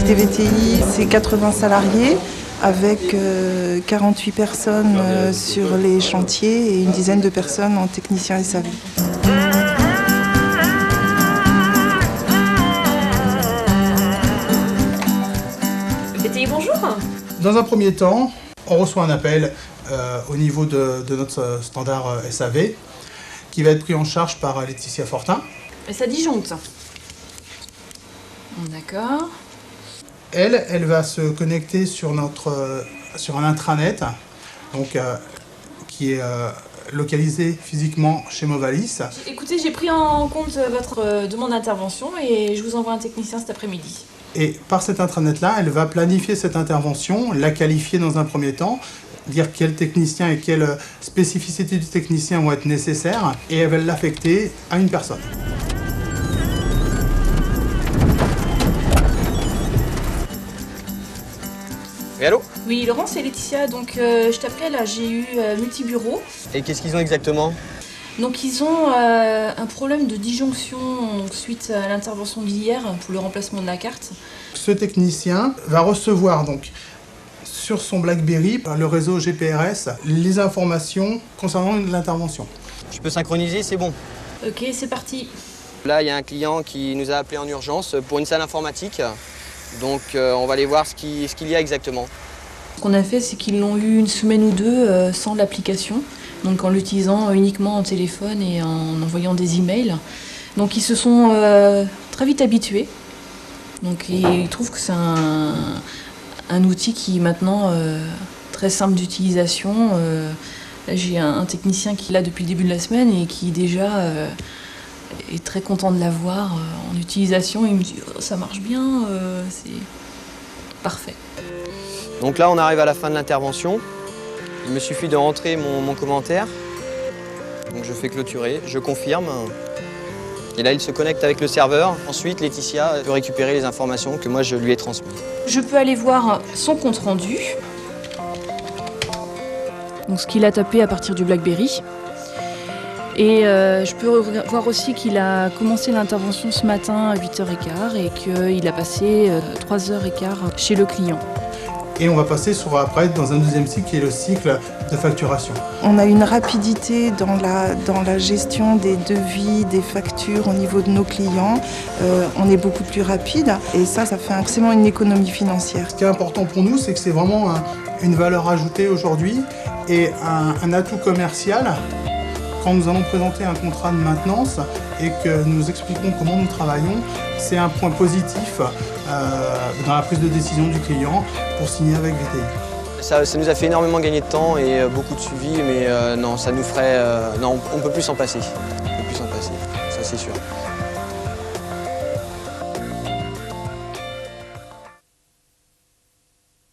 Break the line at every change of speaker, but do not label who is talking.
société VTI, c'est 80 salariés avec 48 personnes sur les chantiers et une dizaine de personnes en technicien SAV.
VTI, bonjour.
Dans un premier temps, on reçoit un appel au niveau de notre standard SAV qui va être pris en charge par Laetitia Fortin.
Et ça disjoncte. D'accord.
Elle va se connecter sur un intranet donc, qui est localisé physiquement chez Movalis.
Écoutez, j'ai pris en compte votre demande d'intervention et je vous envoie un technicien cet après-midi.
Et par cet intranet-là, elle va planifier cette intervention, la qualifier dans un premier temps, dire quel technicien et quelle spécificité du technicien vont être nécessaires, et elle va l'affecter à une personne.
Oui, allô?
Oui, Laurent, c'est Laetitia. Donc, je t'appelais là, j'ai eu multibureau.
Et qu'est-ce qu'ils ont exactement?
Donc, ils ont un problème de disjonction suite à l'intervention d'hier pour le remplacement de la carte.
Ce technicien va recevoir donc sur son BlackBerry, par le réseau GPRS, les informations concernant l'intervention.
Je peux synchroniser, c'est bon.
Ok, c'est parti.
Là, il y a un client qui nous a appelé en urgence pour une salle informatique. Donc, on va aller voir ce qu'il y a exactement.
Ce qu'on a fait, c'est qu'ils l'ont eu une semaine ou deux sans l'application, donc en l'utilisant uniquement en téléphone et en envoyant des emails. Donc ils se sont très vite habitués. Donc ils trouvent que c'est un outil qui est maintenant très simple d'utilisation. Là, j'ai un technicien qui est là depuis le début de la semaine et qui déjà est très content de l'avoir en utilisation. Il me dit oh, ça marche bien, c'est parfait.
Donc là, on arrive à la fin de l'intervention. Il me suffit de rentrer mon commentaire. Donc je fais clôturer, je confirme. Et là, il se connecte avec le serveur. Ensuite, Laetitia peut récupérer les informations que moi, je lui ai transmises.
Je peux aller voir son compte-rendu. Donc ce qu'il a tapé à partir du BlackBerry. Et je peux voir aussi qu'il a commencé l'intervention ce matin à 8h15 et qu'il a passé 3h15 chez le client.
Et on va passer après dans un deuxième cycle qui est le cycle de facturation.
On a une rapidité dans la gestion des devis, des factures au niveau de nos clients. On est beaucoup plus rapide et ça fait forcément une économie financière.
Ce qui est important pour nous, c'est que c'est vraiment une valeur ajoutée aujourd'hui et un atout commercial. Quand nous allons présenter un contrat de maintenance et que nous expliquons comment nous travaillons, c'est un point positif dans la prise de décision du client pour signer avec VTI.
Ça nous a fait énormément gagner de temps et beaucoup de suivi, mais non, ça nous ferait... non, on ne peut plus s'en passer. On peut plus s'en passer, ça c'est sûr.